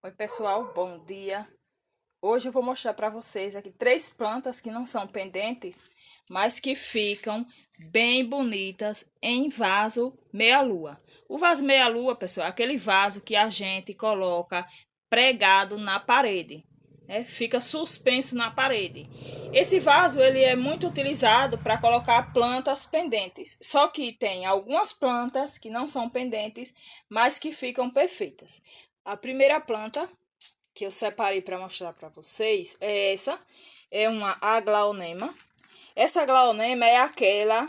Oi pessoal, bom dia. Hoje eu vou mostrar para vocês aqui 3 plantas que não são pendentes, mas que ficam bem bonitas em vaso meia-lua. O vaso meia-lua, pessoal, é aquele vaso que a gente coloca pregado na parede, né? Fica suspenso na parede. Esse vaso ele é muito utilizado para colocar plantas pendentes. Só que tem algumas plantas que não são pendentes, mas que ficam perfeitas. A primeira planta que eu separei para mostrar para vocês é essa, é uma aglaonema. Essa aglaonema é aquela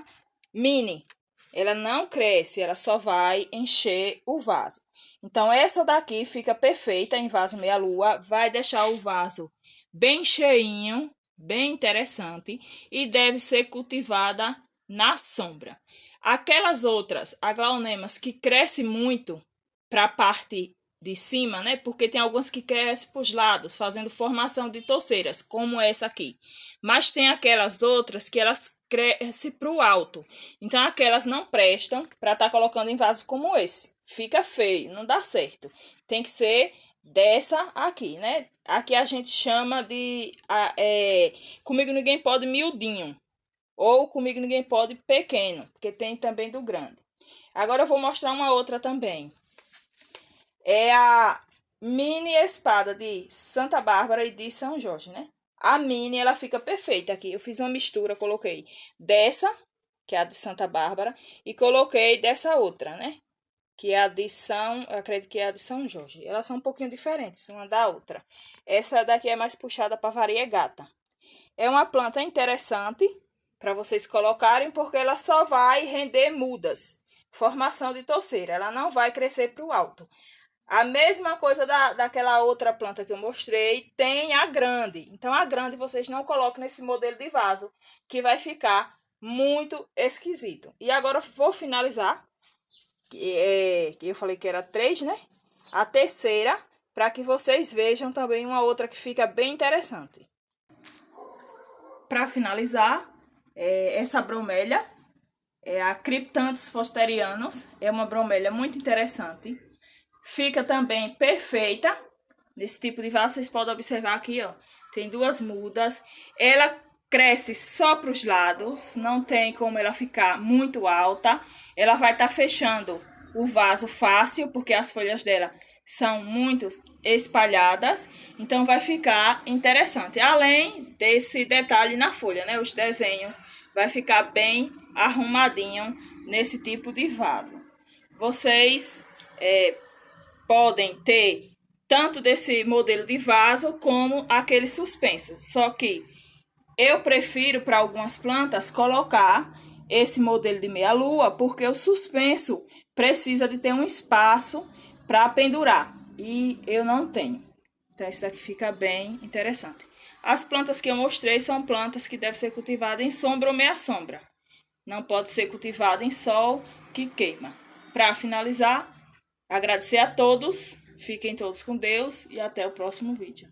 mini, ela não cresce, ela só vai encher o vaso. Então essa daqui fica perfeita em vaso meia-lua, vai deixar o vaso bem cheinho, bem interessante e deve ser cultivada na sombra. Aquelas outras aglaonemas que crescem muito para a parte de cima, né? Porque tem algumas que crescem para os lados, fazendo formação de touceiras, como essa aqui. Mas tem aquelas outras que elas crescem para o alto. Então, aquelas não prestam para estar colocando em vasos como esse. Fica feio, não dá certo. Tem que ser dessa aqui, né? Aqui a gente chama de comigo ninguém pode miudinho. Ou comigo ninguém pode pequeno, porque tem também do grande. Agora eu vou mostrar uma outra também. É a mini espada de Santa Bárbara e de São Jorge, né? A mini, ela fica perfeita aqui. Eu fiz uma mistura, coloquei dessa, que é a de Santa Bárbara, e coloquei dessa outra, né? Que é a de São, eu acredito que é a de São Jorge. Elas são um pouquinho diferentes uma da outra. Essa daqui é mais puxada para variegata. É uma planta interessante para vocês colocarem, porque ela só vai render mudas, formação de touceira. Ela não vai crescer para o alto. A mesma coisa daquela outra planta que eu mostrei, tem a grande. Então, a grande vocês não colocam nesse modelo de vaso, que vai ficar muito esquisito. E agora eu vou finalizar, que eu falei que era 3, né? A terceira, para que vocês vejam também uma outra que fica bem interessante. Para finalizar, essa bromélia é a Cryptanthus fosterianus, é uma bromélia muito interessante. Fica também perfeita nesse tipo de vaso. Vocês podem observar aqui, ó. Tem 2 mudas. Ela cresce só para os lados. Não tem como ela ficar muito alta. Ela vai estar fechando o vaso fácil, porque as folhas dela são muito espalhadas. Então vai ficar interessante. Além desse detalhe na folha, né? Os desenhos vai ficar bem arrumadinho nesse tipo de vaso. Vocês podem ter tanto desse modelo de vaso como aquele suspenso. Só que eu prefiro para algumas plantas colocar esse modelo de meia-lua, porque o suspenso precisa de ter um espaço para pendurar e eu não tenho. Então esse daqui fica bem interessante. As plantas que eu mostrei são plantas que devem ser cultivadas em sombra ou meia sombra. Não pode ser cultivado em sol que queima. Para finalizar, agradecer a todos, fiquem todos com Deus e até o próximo vídeo.